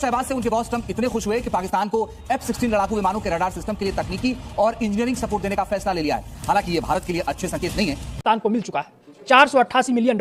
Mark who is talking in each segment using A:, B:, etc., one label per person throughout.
A: शहबाज से उनके boss Trump इतने खुश हुए कि पाकिस्तान को F-16 लड़ाकू विमानों के रडार सिस्टम के लिए तकनीकी और इंजीनियरिंग सपोर्ट देने का फैसला ले लिया है। हालांकि ये भारत के लिए अच्छे संकेत नहीं है।
B: पाकिस्तान को मिल चुका है $488 मिलियन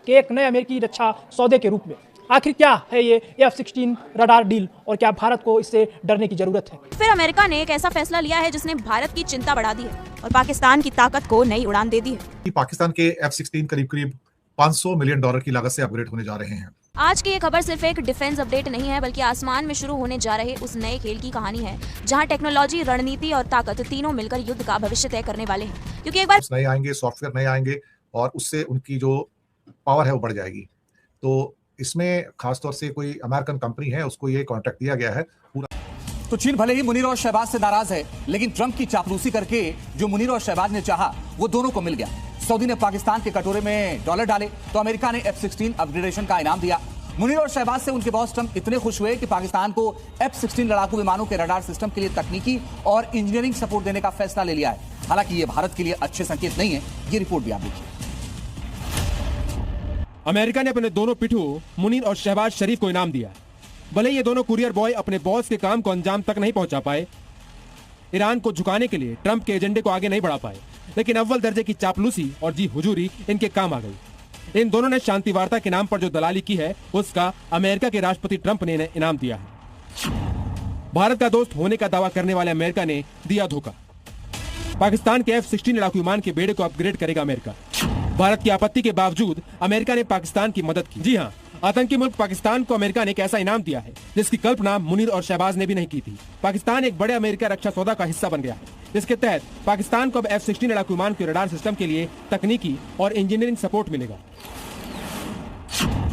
B: के एक नए अमेरिकी रक्षा सौदे के रूप में। आखिर क्या है ये F-16 रडार डील और क्या भारत को इससे डरने की जरूरत है?
C: फिर अमेरिका ने एक ऐसा फैसला लिया है जिसने भारत की चिंता बढ़ा दी है और पाकिस्तान की ताकत को नई उड़ान दे दी है।
D: पाकिस्तान के F-16 करीब $500 मिलियन की लागत से अपग्रेड होने जा रहे हैं।
C: आज की ये खबर सिर्फ एक डिफेंस अपडेट नहीं है, बल्कि आसमान में शुरू होने जा रहे उस नए खेल की कहानी है जहां टेक्नोलॉजी, रणनीति और ताकत तीनों मिलकर युद्ध का भविष्य तय करने वाले हैं। क्योंकि एक बार
D: नए आएंगे, सॉफ्टवेयर नए आएंगे और उससे उनकी जो पावर है वो बढ़ जाएगी। तो इसमें खासतौर से कोई अमेरिकन कंपनी है, उसको ये कॉन्ट्रैक्ट दिया गया है पूरा।
A: तो चीन भले ही मुनीर और शहबाज से नाराज है, लेकिन ट्रंप की चापलूसी करके जो मुनीर और शहबाज ने चाहा वो दोनों को मिल गया। सऊदी ने पाकिस्तान के कटोरे में डॉलर डाले तो अमेरिका ने F-16 अपग्रेडेशन का इनाम दिया। मुनीर और शहबाज से उनके बॉस ट्रंप इतने खुश हुए कि पाकिस्तान को F-16 लड़ाकू विमानों के रडार सिस्टम के लिए तकनीकी और इंजीनियरिंग सपोर्ट देने का फैसला ले लिया है। हालांकि ये भारत के लिए अच्छे संकेत नहीं है। ये रिपोर्ट भी आप देखिए।
E: अमेरिका ने अपने दोनों पिट्ठू मुनीर और शहबाज शरीफ को इनाम दिया। भले ये दोनों कुरियर बॉय अपने बॉस के काम को अंजाम तक नहीं पहुंचा पाए, ईरान को झुकाने के लिए ट्रंप के एजेंडे को आगे नहीं बढ़ा पाए, लेकिन अव्वल दर्जे की चापलूसी और जी हुजूरी इनके काम आ गई। इन दोनों ने शांति वार्ता के नाम पर जो दलाली की है उसका अमेरिका के राष्ट्रपति ट्रंप ने इनाम दिया है। भारत का दोस्त होने का दावा करने वाले अमेरिका ने दिया धोखा। पाकिस्तान के F-16 लड़ाकू विमान के बेड़े को अपग्रेड करेगा अमेरिका। भारत की आपत्ति के बावजूद अमेरिका ने पाकिस्तान की मदद की। जी हाँ, आतंकी मुल्क पाकिस्तान को अमेरिका ने एक ऐसा इनाम दिया है जिसकी कल्पना मुनीर और शहबाज ने भी नहीं की थी। पाकिस्तान एक बड़े अमेरिका रक्षा सौदा का हिस्सा बन गया है, जिसके तहत पाकिस्तान को अब F-16 लड़ाकू विमान के रडार सिस्टम के लिए तकनीकी और इंजीनियरिंग सपोर्ट मिलेगा।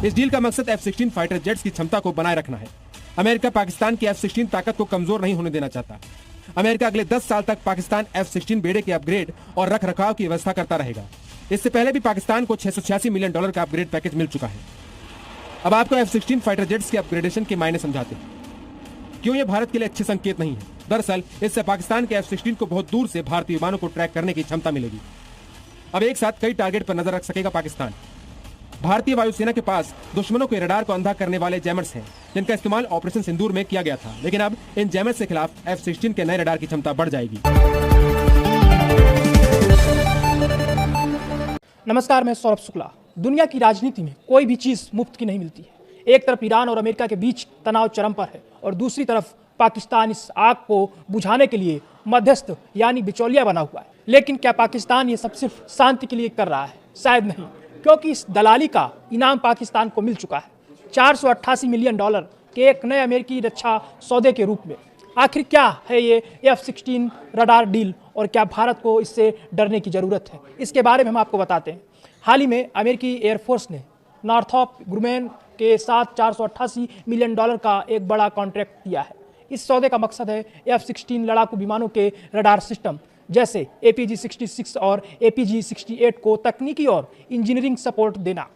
E: इस डील का मकसद F-16 फाइटर जेट्स की क्षमता को बनाए रखना है। अमेरिका पाकिस्तान की F-16 ताकत को कमजोर नहीं होने देना चाहता। अमेरिका अगले 10 साल तक पाकिस्तान F-16 बेड़े के अपग्रेड और रख रखाव की व्यवस्था करता रहेगा। इससे पहले भी पाकिस्तान को $686 मिलियन का अपग्रेड पैकेज मिल चुका है। अब आपको F-16 फाइटर जेट्स के अपग्रेडेशन के मायने समझाते हैं। क्यों ये भारत के लिए अच्छे संकेत नहीं है? दरअसल इससे पाकिस्तान के F-16 को बहुत दूर से भारतीय विमानों को ट्रैक करने की क्षमता मिलेगी। अब एक साथ कई टारगेट पर नजर रख सकेगा पाकिस्तान। भारतीय वायुसेना के पास दुश्मनों के रडार को अंधा करने वाले जैमर्स हैं, जिनका इस्तेमाल ऑपरेशन सिंदूर में किया गया था, लेकिन अब इन जैमर्स के खिलाफ F-16 के नए रडार की क्षमता बढ़ जाएगी।
B: नमस्कार, मैं सौरभ शुक्ला। दुनिया की राजनीति में कोई भी चीज मुफ्त की नहीं मिलती है। एक तरफ ईरान और अमेरिका के बीच तनाव चरम पर है और दूसरी तरफ पाकिस्तान इस आग को बुझाने के लिए मध्यस्थ यानी बिचौलिया बना हुआ है। लेकिन क्या पाकिस्तान ये सब सिर्फ शांति के लिए कर रहा है? शायद नहीं, क्योंकि इस दलाली का इनाम पाकिस्तान को मिल चुका है $488 मिलियन के एक नए अमेरिकी रक्षा सौदे के रूप में। आखिर क्या है ये F-16 रडार डील और क्या भारत को इससे डरने की जरूरत है? इसके बारे में हम आपको बताते हैं। हाल ही में अमेरिकी एयरफोर्स ने नॉर्थरॉप ग्रुमेन के साथ $488 मिलियन का एक बड़ा कॉन्ट्रैक्ट दिया है। इस सौदे का मकसद है F-16 लड़ाकू विमानों के रडार सिस्टम जैसे APG-66 और APG-68 को तकनीकी और इंजीनियरिंग सपोर्ट देना।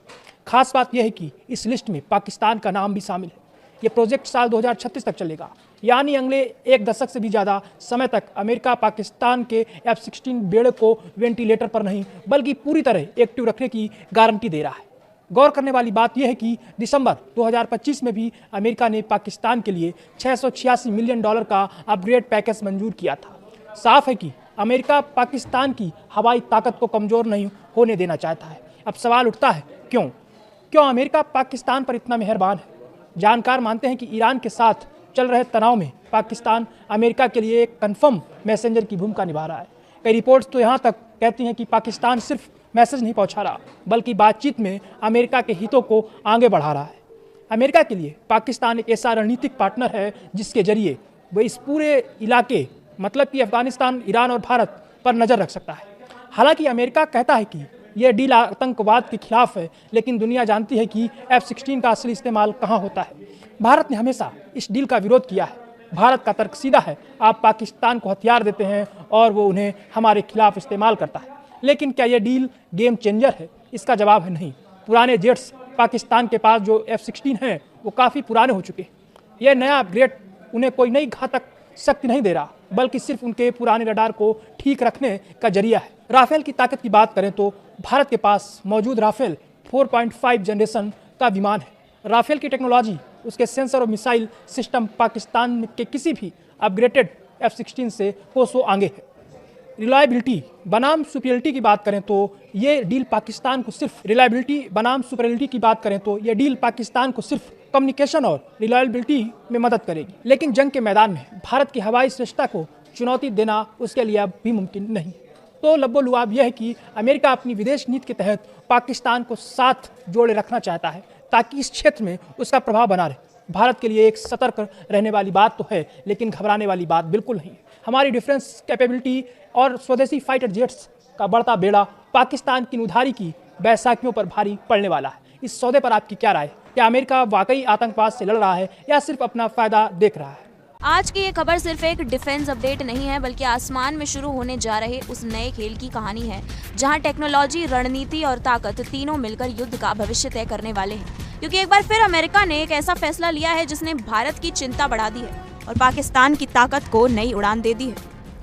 B: खास बात यह है कि इस लिस्ट में पाकिस्तान का नाम भी शामिल है। ये प्रोजेक्ट साल 2036 तक चलेगा, यानी अगले एक दशक से भी ज़्यादा समय तक अमेरिका पाकिस्तान के F-16 बेड़े को वेंटिलेटर पर नहीं बल्कि पूरी तरह एक्टिव रखने की गारंटी दे रहा है। गौर करने वाली बात यह है कि दिसंबर 2025 में भी अमेरिका ने पाकिस्तान के लिए $686 मिलियन का अपग्रेड पैकेज मंजूर किया था। साफ है कि अमेरिका पाकिस्तान की हवाई ताकत को कमज़ोर नहीं होने देना चाहता है। अब सवाल उठता है, क्यों अमेरिका पाकिस्तान पर इतना मेहरबान है? जानकार मानते हैं कि ईरान के साथ चल रहे तनाव में पाकिस्तान अमेरिका के लिए एक कन्फर्म मैसेंजर की भूमिका निभा रहा है। कई रिपोर्ट्स तो यहाँ तक कहती हैं कि पाकिस्तान सिर्फ मैसेज नहीं पहुँचा रहा बल्कि बातचीत में अमेरिका के हितों को आगे बढ़ा रहा है। अमेरिका के लिए पाकिस्तान एक ऐसा रणनीतिक पार्टनर है जिसके जरिए वह इस पूरे इलाके मतलब कि अफगानिस्तान, ईरान और भारत पर नज़र रख सकता है। हालांकि अमेरिका कहता है कि यह डील आतंकवाद के खिलाफ है, लेकिन दुनिया जानती है कि F-16 का असली इस्तेमाल कहां होता है। भारत ने हमेशा इस डील का विरोध किया है। भारत का तर्क सीधा है, आप पाकिस्तान को हथियार देते हैं और वो उन्हें हमारे खिलाफ इस्तेमाल करता है। लेकिन क्या यह डील गेम चेंजर है? इसका जवाब है नहीं। पुराने जेट्स पाकिस्तान के पास जो F-16 हैं वो काफ़ी पुराने हो चुके हैं। यह नया अपग्रेड उन्हें कोई नई घातक शक्ति नहीं दे रहा बल्कि सिर्फ उनके पुराने रडार को ठीक रखने का जरिया है। राफेल की ताकत की बात करें तो भारत के पास मौजूद राफेल 4.5 जनरेशन का विमान है। राफेल की टेक्नोलॉजी, उसके सेंसर और मिसाइल सिस्टम पाकिस्तान के किसी भी अपग्रेडेड F-16 से कोसों आगे है। रिलायबिलिटी बनाम सुपीरियरिटी की बात करें तो ये डील पाकिस्तान को सिर्फ कम्युनिकेशन और रिलायबिलिटी में मदद करेगी, लेकिन जंग के मैदान में भारत की हवाई श्रेष्ठता को चुनौती देना उसके लिए अब भी मुमकिन नहीं। तो लब्बो-लुआब यह है कि अमेरिका अपनी विदेश नीति के तहत पाकिस्तान को साथ जोड़े रखना चाहता है ताकि इस क्षेत्र में उसका प्रभाव बना रहे। भारत के लिए एक सतर्क रहने वाली बात तो है, लेकिन घबराने वाली बात बिल्कुल नहीं है। हमारी डिफेंस कैपेबिलिटी और स्वदेशी फाइटर जेट्स का बढ़ता बेड़ा पाकिस्तान की उधारी की बैसाखियों पर भारी पड़ने वाला है। इस सौदे पर आपकी क्या राय है? क्या अमेरिका वाकई आतंकवाद से लड़ रहा है या सिर्फ अपना फायदा देख रहा है?
C: आज की ये खबर सिर्फ एक डिफेंस अपडेट नहीं है, बल्कि आसमान में शुरू होने जा रहे उस नए खेल की कहानी है, जहां टेक्नोलॉजी, रणनीति और ताकत तीनों मिलकर युद्ध का भविष्य तय करने वाले हैं। क्योंकि एक बार फिर अमेरिका ने एक ऐसा फैसला लिया है जिसने भारत की चिंता बढ़ा दी है और पाकिस्तान की ताकत को नई उड़ान दे दी है।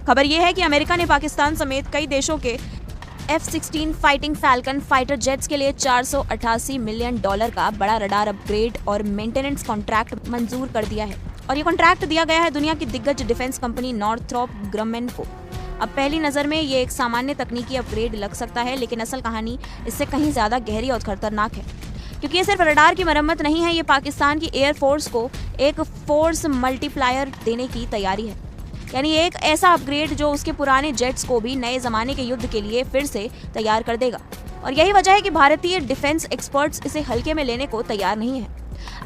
C: खबर ये है कि अमेरिका ने पाकिस्तान समेत कई देशों के F-16 fighting falcon fighter jets के लिए $488 मिलियन का बड़ा रडार अपग्रेड और मेंटेनेंस कॉन्ट्रैक्ट मंजूर कर दिया है। और ये कॉन्ट्रैक्ट दिया गया है दुनिया की दिग्गज डिफेंस कंपनी नॉर्थरॉप ग्रमेन को। अब पहली नज़र में ये एक सामान्य तकनीकी अपग्रेड लग सकता है, लेकिन असल कहानी इससे कहीं ज़्यादा गहरी और खतरनाक है। क्योंकि ये सिर्फ रडार की मरम्मत नहीं है, ये पाकिस्तान की एयरफोर्स को एक फोर्स मल्टीप्लायर देने की तैयारी है। यानी एक ऐसा अपग्रेड जो उसके पुराने जेट्स को भी नए ज़माने के युद्ध के लिए फिर से तैयार कर देगा। और यही वजह है कि भारतीय डिफेंस एक्सपर्ट्स इसे हल्के में लेने को तैयार नहीं है।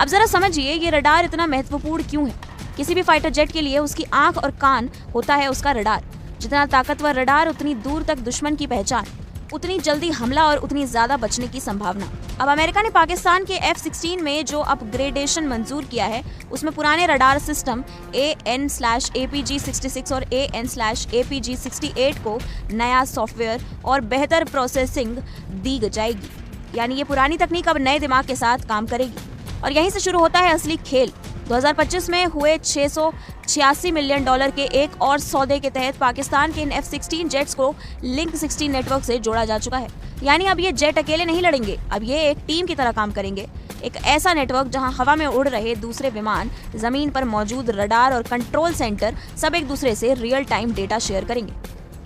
C: अब जरा समझिए ये रडार इतना महत्वपूर्ण क्यों है। किसी भी फाइटर जेट के लिए उसकी आंख और कान होता है उसका रडार। जितना ताकतवर रडार, उतनी दूर तक दुश्मन की पहचान, उतनी जल्दी हमला और उतनी ज्यादा बचने की संभावना। अब अमेरिका ने पाकिस्तान के F-16 में जो अपग्रेडेशन मंजूर किया है, उसमें पुराने रडार सिस्टम AN/APG-66 और AN/APG-68 को नया सॉफ्टवेयर और बेहतर प्रोसेसिंग दी जाएगी। यानी ये पुरानी तकनीक अब नए दिमाग के साथ काम करेगी। और यहीं से शुरू होता है असली खेल। 2025 में हुए $686 मिलियन के एक और सौदे के तहत पाकिस्तान के इन F-16 जेट्स को लिंक 16 नेटवर्क से जोड़ा जा चुका है। यानी अब ये जेट अकेले नहीं लड़ेंगे, अब ये एक टीम की तरह काम करेंगे। एक ऐसा नेटवर्क जहां हवा में उड़ रहे दूसरे विमान, जमीन पर मौजूद रडार और कंट्रोल सेंटर सब एक दूसरे से रियल टाइम डेटा शेयर करेंगे।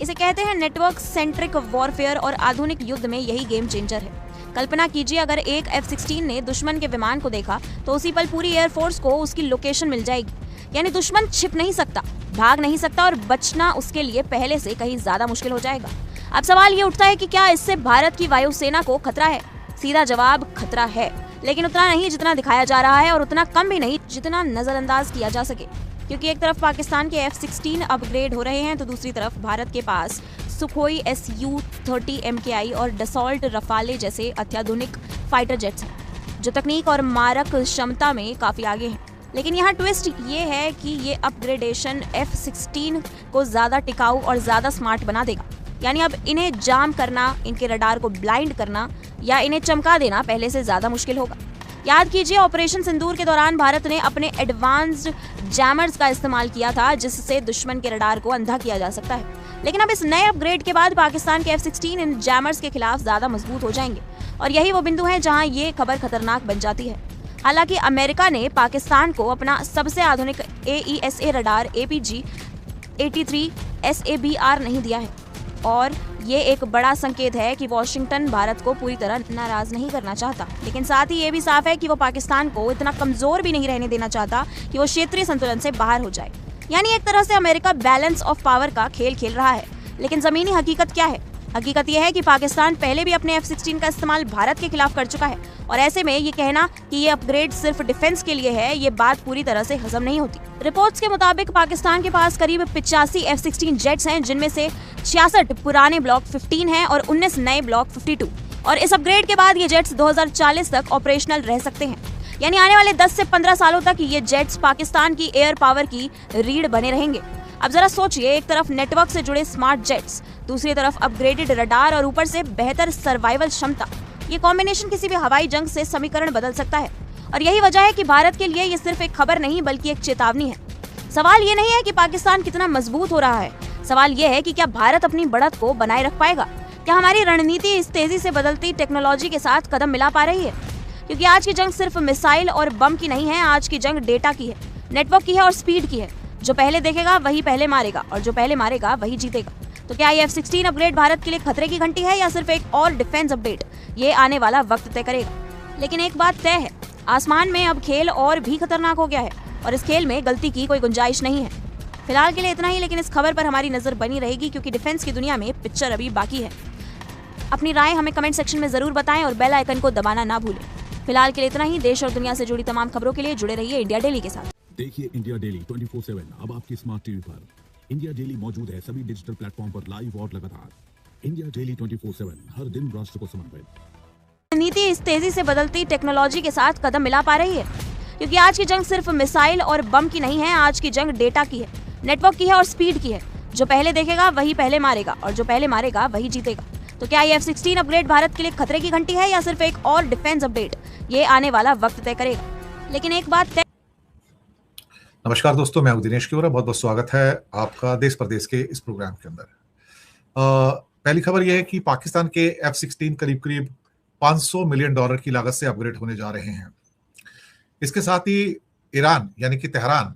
C: इसे कहते हैं नेटवर्क सेंट्रिक वॉरफेयर और आधुनिक युद्ध में यही गेम चेंजर है। कल्पना कीजिए अगर एक F-16 ने दुश्मन के विमान को देखा तो उसी पल पूरी एयरफोर्स को उसकी लोकेशन मिल जाएगी। यानी दुश्मन छिप नहीं सकता, भाग नहीं सकता और बचना उसके लिए पहले से कहीं ज्यादा मुश्किल हो जाएगा। अब सवाल ये उठता है कि क्या इससे भारत की वायुसेना को खतरा है? सीधा जवाब खतरा है, लेकिन उतना नहीं जितना दिखाया जा रहा है और उतना कम भी नहीं जितना नजरअंदाज किया जा सके। क्योंकि एक तरफ पाकिस्तान के F-16 अपग्रेड हो रहे हैं तो दूसरी तरफ भारत के पास सुखोई Su-30 MKI और डसॉल्ट रफाले जैसे अत्याधुनिक फाइटर जेट्स हैं, जो तकनीक और मारक क्षमता में काफ़ी आगे हैं। लेकिन यहाँ ट्विस्ट ये है कि ये अपग्रेडेशन F-16 को ज़्यादा टिकाऊ और ज़्यादा स्मार्ट बना देगा। यानी अब इन्हें जाम करना, इनके रडार को ब्लाइंड करना या इन्हें चमका देना पहले से ज़्यादा मुश्किल होगा। याद कीजिए ऑपरेशन सिंदूर के दौरान भारत ने अपने एडवांस्ड जैमर्स का इस्तेमाल किया था, जिससे दुश्मन के रडार को अंधा किया जा सकता है। लेकिन अब इस नए अपग्रेड के बाद पाकिस्तान के F-16 इन जैमर्स के खिलाफ ज्यादा मजबूत हो जाएंगे और यही वो बिंदु है जहां ये खबर खतरनाक बन जाती है। हालांकि अमेरिका ने पाकिस्तान को अपना सबसे आधुनिक AESA रडार APG-83 SABR नहीं दिया है और ये एक बड़ा संकेत है कि वॉशिंगटन भारत को पूरी तरह नाराज नहीं करना चाहता, लेकिन साथ ही ये भी साफ है कि वो पाकिस्तान को इतना कमजोर भी नहीं रहने देना चाहता कि वो क्षेत्रीय संतुलन से बाहर हो जाए। यानी एक तरह से अमेरिका बैलेंस ऑफ पावर का खेल खेल रहा है। लेकिन जमीनी हकीकत क्या है? हकीकत यह है कि पाकिस्तान पहले भी अपने F-16 का इस्तेमाल भारत के खिलाफ कर चुका है और ऐसे में ये कहना कि ये अपग्रेड सिर्फ डिफेंस के लिए है, ये बात पूरी तरह से हजम नहीं होती। रिपोर्ट्स के मुताबिक पाकिस्तान के पास करीब 85 F-16 जेट्स हैं, जिनमें से 66 पुराने ब्लॉक 15 हैं और 19 नए ब्लॉक 52। और इस अपग्रेड के बाद ये जेट्स 2040 तक ऑपरेशनल रह सकते हैं। यानी आने वाले 10 से 15 सालों तक ये जेट्स पाकिस्तान की एयर पावर की रीढ़ बने रहेंगे। अब जरा सोचिए, एक तरफ नेटवर्क से जुड़े स्मार्ट जेट्स, दूसरी तरफ अपग्रेडेड रडार और ऊपर से बेहतर सर्वाइवल क्षमता। ये कॉम्बिनेशन किसी भी हवाई जंग से समीकरण बदल सकता है और यही वजह है कि भारत के लिए ये सिर्फ एक खबर नहीं बल्कि एक चेतावनी है। सवाल ये नहीं है कि पाकिस्तान कितना मजबूत हो रहा है, सवाल ये है कि क्या भारत अपनी बढ़त को बनाए रख पाएगा? क्या हमारी रणनीति इस तेजी से बदलती टेक्नोलॉजी के साथ कदम मिला पा रही है? क्योंकि आज की जंग सिर्फ मिसाइल और बम की नहीं है, आज की जंग डेटा की है, नेटवर्क की है और स्पीड की है। जो पहले देखेगा वही पहले मारेगा और जो पहले मारेगा वही जीतेगा। तो क्या ये F-16 अपग्रेड भारत के लिए खतरे की घंटी है या सिर्फ एक और डिफेंस अपडेट, ये आने वाला वक्त तय करेगा। लेकिन एक बात तय है, आसमान में अब खेल और भी खतरनाक हो गया है और इस खेल में गलती की कोई गुंजाइश नहीं है। फिलहाल के लिए इतना ही, लेकिन इस खबर पर हमारी नजर बनी रहेगी क्योंकि डिफेंस की दुनिया में पिक्चर अभी बाकी है। अपनी राय हमें कमेंट सेक्शन में जरूर बताएं और बेल आइकन को दबाना ना भूलें। फिलहाल के लिए इतना ही। देश और दुनिया से जुड़ी तमाम खबरों के लिए जुड़े रहिए इंडिया डेली के साथ।
F: देखिए इंडिया डेली 24/7 अब आपकी स्मार्ट टीवी पर। इंडिया डेली मौजूद है सभी डिजिटल प्लेटफॉर्म पर लाइव और लगातार। इंडिया डेली 24/7 हर दिन राष्ट्र को समर्पित।
C: नीति इस तेजी से बदलती टेक्नोलॉजी के साथ कदम मिला पा रही है, क्योंकि आज की जंग सिर्फ मिसाइल और बम की नहीं है, आज की जंग डेटा की है, नेटवर्क की है और स्पीड की है। जो पहले देखेगा वही पहले मारेगा और जो पहले मारेगा वही जीतेगा। तो क्या ये F-16 अपग्रेड भारत के लिए खतरे की घंटी है या सिर्फ एक और डिफेंस अपडेट, ये आने वाला वक्त तय करेगा। लेकिन एक बात तय।
D: नमस्कार दोस्तों, मैं हूं दिनेश की ओर। बहुत बहुत स्वागत है आपका देश प्रदेश के इस प्रोग्राम के अंदर। पहली खबर यह है कि पाकिस्तान के F-16 करीब करीब $500 मिलियन की लागत से अपग्रेड होने जा रहे हैं। इसके साथ ही ईरान यानी कि तेहरान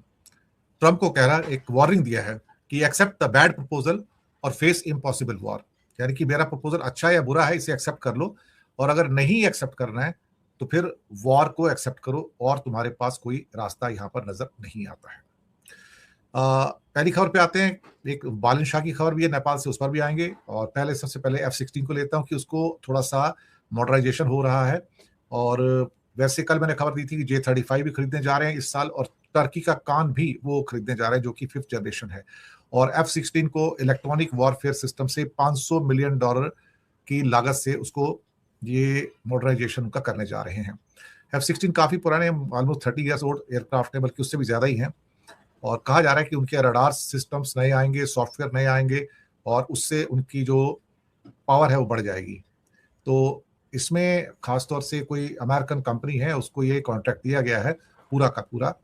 D: ट्रंप को कह रहा है, एक वार्निंग दिया है कि एक्सेप्ट द बैड प्रपोजल और फेस इम्पॉसिबल वॉर, यानी कि मेरा प्रपोजल अच्छा या बुरा है, इसे एक्सेप्ट कर लो और अगर नहीं एक्सेप्ट करना है तो फिर वॉर को एक्सेप्ट करो और तुम्हारे पास कोई रास्ता यहां पर नजर नहीं आता है। पहली खबर पे आते हैं। एक बालन शाह की खबर भी है नेपाल से, उस पर भी आएंगे। और पहले सबसे पहले F-16 को लेता हूं कि उसको थोड़ा सा मॉडर्नाइजेशन हो रहा है। और वैसे कल मैंने खबर दी थी कि J-35 भी खरीदने जा रहे हैं इस साल और टर्की का कान भी वो खरीदने जा रहे हैं जो कि 5th जनरेशन है। और F-16 को इलेक्ट्रॉनिक वॉरफेयर सिस्टम से $500 मिलियन की लागत से उसको ये मॉडर्नाइजेशन का करने जा रहे हैं। F-16 काफी पुराने, ऑलमोस्ट 30 ईयर्स ओल्ड एयरक्राफ्ट है, बल्कि उससे भी ज्यादा ही हैं। और कहा जा रहा है कि उनके रडार सिस्टम्स नए आएंगे, सॉफ्टवेयर नए आएंगे और उससे उनकी जो पावर है वो बढ़ जाएगी। तो इसमें खासतौर से कोई अमेरिकन कंपनी है, उसको ये कॉन्ट्रैक्ट दिया गया है पूरा का पूरा।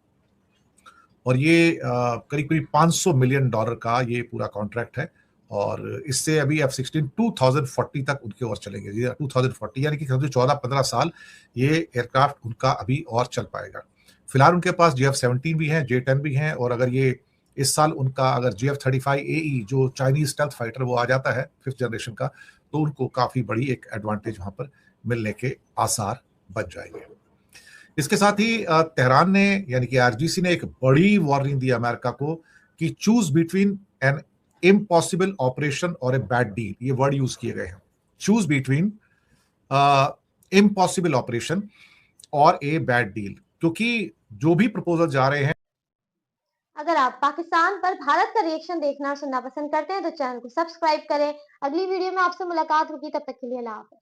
D: और ये करीब करीब $500 मिलियन का ये पूरा कॉन्ट्रैक्ट है। और इससे अभी F-16 2040 तक उनके और चलेंगे। 2040 यानी कि 14-15 साल ये एयरक्राफ्ट उनका अभी और चल पाएगा। फिलहाल उनके पास JF-17 भी हैं, J-10 भी हैं। और अगर ये इस साल उनका अगर JF-35AE जो चाइनीज स्टेल्थ फाइटर वो आ जाता है 5th जनरेशन का, तो उनको काफी बड़ी एक एडवांटेज वहां पर मिलने के आसार बन जाएंगे। इसके साथ ही तेहरान ने यानी कि RGC ने एक बड़ी वार्निंग दी अमेरिका को कि choose between an impossible operation और ए बैड डील। ये वर्ड यूज किए गए हैं, चूज बिटवीन इम्पॉसिबल ऑपरेशन और ए बैड डील, क्योंकि जो भी प्रपोजल जा रहे हैं।
G: अगर आप पाकिस्तान पर भारत का रिएक्शन देखना और सुनना पसंद करते हैं तो चैनल को सब्सक्राइब करें। अगली वीडियो में आपसे मुलाकात होगी, तब तक के लिए अल्लाह हाफ़िज़।